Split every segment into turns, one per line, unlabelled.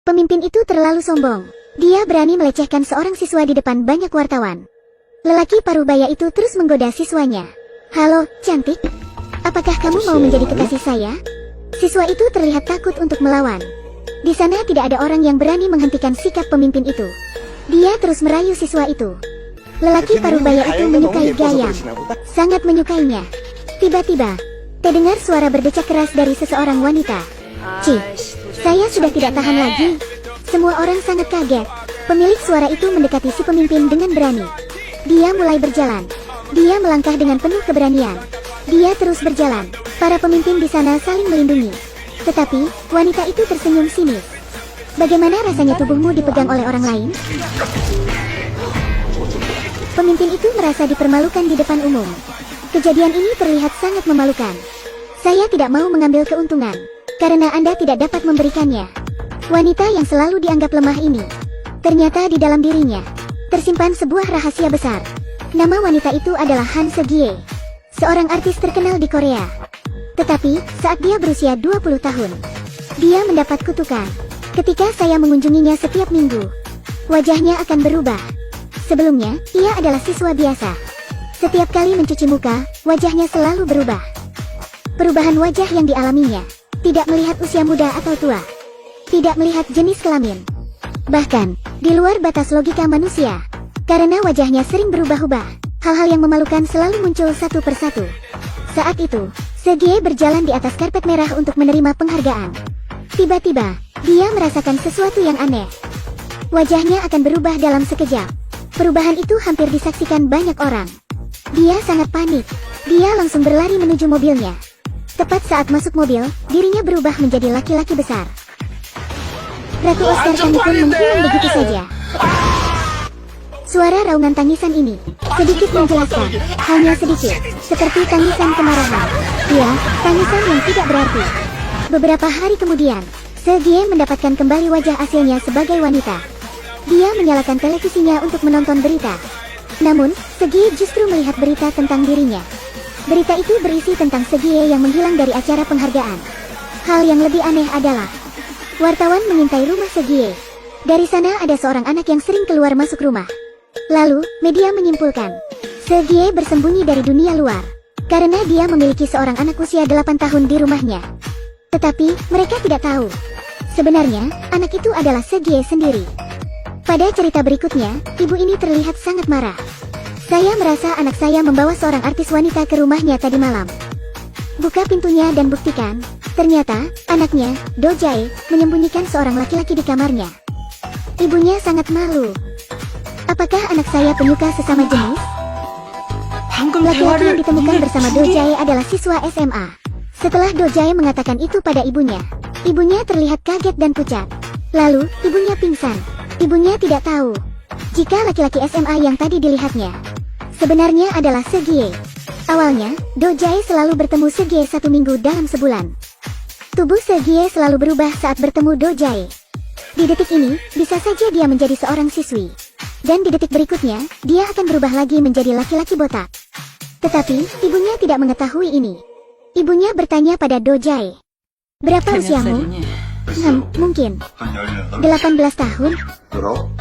Pemimpin itu terlalu sombong. Dia berani melecehkan seorang siswa di depan banyak wartawan. Lelaki parubaya itu terus menggoda siswanya. "Halo, cantik. Apakah kamu mau menjadi kekasih saya?" Siswa itu terlihat takut untuk melawan. Di sana tidak ada orang yang berani menghentikan sikap pemimpin itu. Dia terus merayu siswa itu. Lelaki parubaya itu menyukai Gayam. Sangat menyukainya. Tiba-tiba, terdengar suara berdecak keras dari seseorang wanita. "Cih, saya sudah tidak tahan lagi." Semua orang sangat kaget. Pemilik suara itu mendekati si pemimpin dengan berani. Dia mulai berjalan. Dia melangkah dengan penuh keberanian. Dia terus berjalan. Para pemimpin di sana saling melindungi. Tetapi, wanita itu tersenyum sinis. "Bagaimana rasanya tubuhmu dipegang oleh orang lain?" Pemimpin itu merasa dipermalukan di depan umum. Kejadian ini terlihat sangat memalukan. "Saya tidak mau mengambil keuntungan, karena Anda tidak dapat memberikannya." Wanita yang selalu dianggap lemah ini, ternyata di dalam dirinya tersimpan sebuah rahasia besar. Nama wanita itu adalah Han Se-gye, seorang artis terkenal di Korea. Tetapi, saat dia berusia 20 tahun, dia mendapat kutukan. Ketika saya mengunjunginya setiap minggu, wajahnya akan berubah. Sebelumnya, ia adalah siswa biasa. Setiap kali mencuci muka, wajahnya selalu berubah. Perubahan wajah yang dialaminya tidak melihat usia muda atau tua, tidak melihat jenis kelamin, bahkan di luar batas logika manusia. Karena wajahnya sering berubah-ubah, hal-hal yang memalukan selalu muncul satu persatu. Saat itu, Se-gye berjalan di atas karpet merah untuk menerima penghargaan. Tiba-tiba, dia merasakan sesuatu yang aneh. Wajahnya akan berubah dalam sekejap. Perubahan itu hampir disaksikan banyak orang. Dia sangat panik. Dia langsung berlari menuju mobilnya. Tepat saat masuk mobil, dirinya berubah menjadi laki-laki besar. Ratu Oscar kami pun menghilang begitu saja. Suara raungan tangisan ini sedikit menjelaskan, hanya sedikit, seperti tangisan kemarahan. Ya, tangisan yang tidak berarti. Beberapa hari kemudian, Se-gye mendapatkan kembali wajah aslinya sebagai wanita. Dia menyalakan televisinya untuk menonton berita. Namun, Se-gye justru melihat berita tentang dirinya. Berita itu berisi tentang Se-gye yang menghilang dari acara penghargaan. Hal yang lebih aneh adalah, wartawan mengintai rumah Se-gye. Dari sana ada seorang anak yang sering keluar masuk rumah. Lalu, media menyimpulkan, Se-gye bersembunyi dari dunia luar, karena dia memiliki seorang anak usia 8 tahun di rumahnya. Tetapi, mereka tidak tahu, sebenarnya, anak itu adalah Se-gye sendiri. Pada cerita berikutnya, ibu ini terlihat sangat marah. "Saya merasa anak saya membawa seorang artis wanita ke rumahnya tadi malam. Buka pintunya dan buktikan." Ternyata, anaknya, Do-jae, menyembunyikan seorang laki-laki di kamarnya. Ibunya sangat malu. Apakah anak saya penyuka sesama jenis? Laki-laki yang ditemukan bersama Do-jae adalah siswa SMA. Setelah Do-jae mengatakan itu pada ibunya terlihat kaget dan pucat. Lalu, ibunya pingsan. Ibunya tidak tahu jika laki-laki SMA yang tadi dilihatnya sebenarnya adalah Se-gye. Awalnya, Do-jae selalu bertemu Se-gye 1 minggu dalam sebulan. Tubuh Se-gye selalu berubah saat bertemu Do-jae. Di detik ini, bisa saja dia menjadi seorang siswi. Dan di detik berikutnya, dia akan berubah lagi menjadi laki-laki botak. Tetapi, ibunya tidak mengetahui ini. Ibunya bertanya pada Do-jae, "Berapa usiamu?" Mungkin 18 tahun.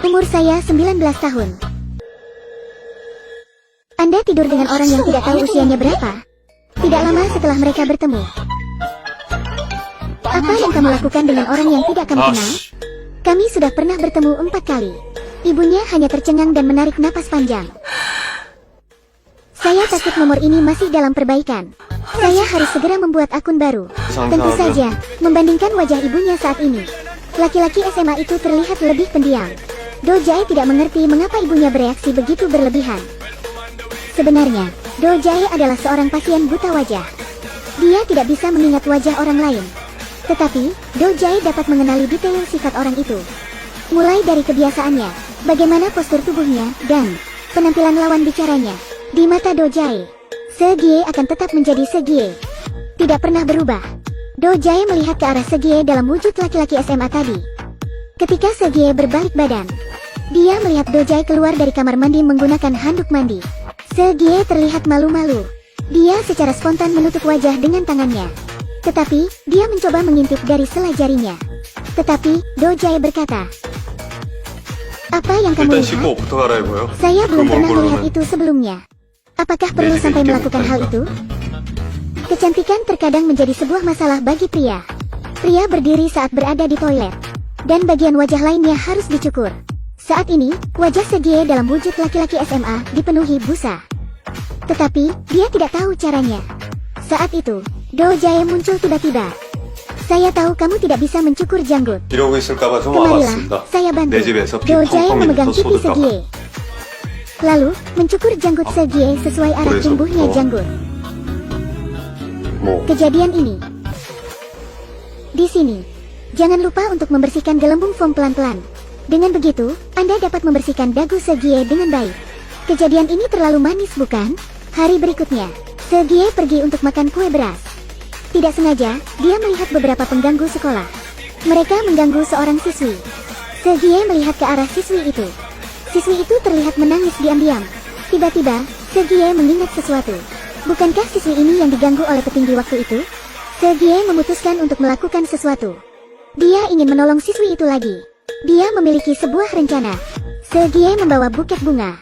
Umur saya 19 tahun. Anda tidur dengan orang yang tidak tahu usianya berapa? Tidak lama setelah mereka bertemu. Apa yang kamu lakukan dengan orang yang tidak kamu kenal? Kami sudah pernah bertemu 4 kali. Ibunya hanya tercengang dan menarik napas panjang. "Saya takut nomor ini masih dalam perbaikan. Saya harus segera membuat akun baru." Tentu saja, membandingkan wajah ibunya saat ini, laki-laki SMA itu terlihat lebih pendiam. Do-jae tidak mengerti mengapa ibunya bereaksi begitu berlebihan. Sebenarnya, Do-jae adalah seorang pasien buta wajah. Dia tidak bisa mengingat wajah orang lain. Tetapi, Do-jae dapat mengenali detail sifat orang itu. Mulai dari kebiasaannya, bagaimana postur tubuhnya, dan penampilan lawan bicaranya. Di mata Do-jae, Se-gye akan tetap menjadi Se-gye, tidak pernah berubah. Do-jae melihat ke arah Se-gye dalam wujud laki-laki SMA tadi. Ketika Se-gye berbalik badan, dia melihat Do-jae keluar dari kamar mandi menggunakan handuk mandi. Se-gye terlihat malu-malu. Dia secara spontan menutup wajah dengan tangannya. Tetapi, dia mencoba mengintip dari sela jarinya. Tetapi, Do Jae berkata, "Apa yang kamu
일단
lihat?
씻고 옷부터 갈아입어요.
Saya belum
그럼
pernah
얼굴로는
melihat itu sebelumnya. Apakah perlu
Magic
sampai
Game
melakukan hal
bukan?
itu?" Kecantikan terkadang menjadi sebuah masalah bagi pria. Pria berdiri saat berada di toilet, dan bagian wajah lainnya harus dicukur. Saat ini, wajah Segie dalam wujud laki-laki SMA dipenuhi busa. Tetapi, dia tidak tahu caranya. Saat itu, Do Jae muncul tiba-tiba. "Saya tahu kamu tidak bisa mencukur janggut.
이러고 있을까봐 좀
Kemarilah,
와봤습니다.
saya bantu."
내 집에서 피
Do Jae memegang
펑펑이부터
pipi
쏟을까봐.
Segie. Lalu, mencukur janggut Segie sesuai arah
그래서
tumbuhnya
뭐?
janggut.
뭐
Kejadian ini. Di sini, jangan lupa untuk membersihkan gelembung foam pelan-pelan. Dengan begitu, Anda dapat membersihkan dagu Segie dengan baik. Kejadian ini terlalu manis, bukan? Hari berikutnya, Segie pergi untuk makan kue beras. Tidak sengaja, dia melihat beberapa pengganggu sekolah. Mereka mengganggu seorang siswi. Segie melihat ke arah siswi itu. Siswi itu terlihat menangis diam-diam. Tiba-tiba, Segie mengingat sesuatu. Bukankah siswi ini yang diganggu oleh petinggi waktu itu? Segie memutuskan untuk melakukan sesuatu. Dia ingin menolong siswi itu lagi. Dia memiliki sebuah rencana. Segie membawa buket bunga.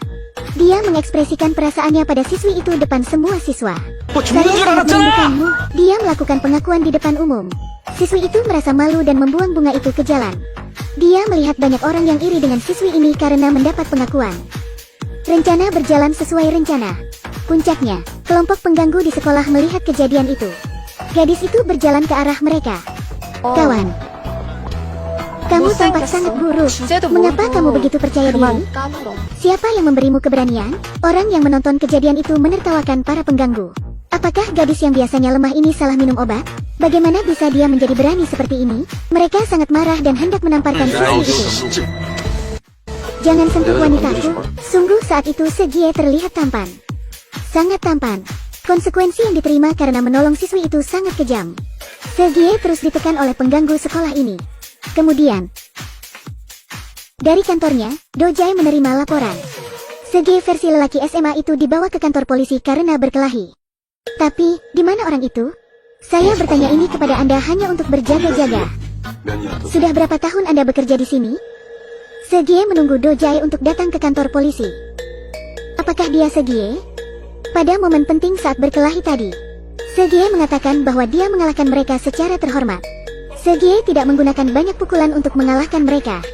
Dia mengekspresikan perasaannya pada siswi itu depan semua siswa. "Saya sangat merindukanmu." Dia melakukan pengakuan di depan umum. Siswi itu merasa malu dan membuang bunga itu ke jalan. Dia melihat banyak orang yang iri dengan siswi ini karena mendapat pengakuan. Rencana berjalan sesuai rencana. Puncaknya, kelompok pengganggu di sekolah melihat kejadian itu. Gadis itu berjalan ke arah mereka. "Kawan, kamu tampak sangat buruk. Mengapa kamu begitu percaya diri? Siapa yang memberimu keberanian?" Orang yang menonton kejadian itu menertawakan para pengganggu. Apakah gadis yang biasanya lemah ini salah minum obat? Bagaimana bisa dia menjadi berani seperti ini? Mereka sangat marah dan hendak menamparkan siswi itu. "Jangan sentuh wanitaku." Sungguh saat itu Segie terlihat tampan. Sangat tampan. Konsekuensi yang diterima karena menolong siswi itu sangat kejam. Segie terus ditekan oleh pengganggu sekolah ini. Kemudian, dari kantornya, Do Jae menerima laporan. Segie versi lelaki SMA itu dibawa ke kantor polisi karena berkelahi. Tapi, di mana orang itu? Saya bertanya ini kepada Anda hanya untuk berjaga-jaga. Sudah berapa tahun Anda bekerja di sini? Segie menunggu Do Jae untuk datang ke kantor polisi. Apakah dia Segie? Pada momen penting saat berkelahi tadi, Segie mengatakan bahwa dia mengalahkan mereka secara terhormat. Segie tidak menggunakan banyak pukulan untuk mengalahkan mereka.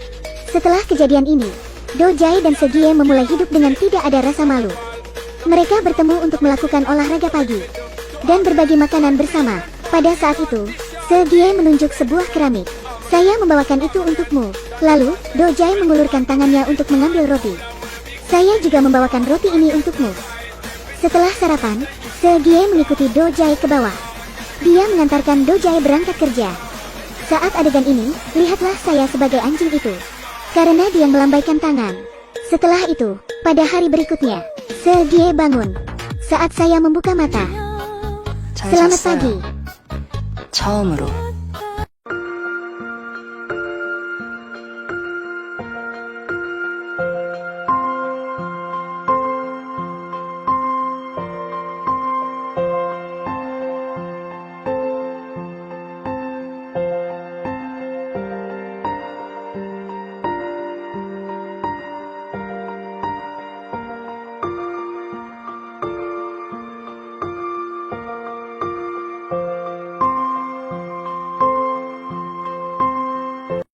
Setelah kejadian ini, Do Jae dan Segie memulai hidup dengan tidak ada rasa malu. Mereka bertemu untuk melakukan olahraga pagi dan berbagi makanan bersama. Pada saat itu, Segie menunjuk sebuah keramik. "Saya membawakan itu untukmu." Lalu, Do Jae mengulurkan tangannya untuk mengambil roti. "Saya juga membawakan roti ini untukmu." Setelah sarapan, Segie mengikuti Do Jae ke bawah. Dia mengantarkan Do Jae berangkat kerja. Saat adegan ini, lihatlah saya sebagai anjing itu. Karena dia melambaikan tangan. Setelah itu, pada hari berikutnya, Segie bangun. Saat saya membuka mata.
잘
Selamat
잤어요.
pagi.
처음으로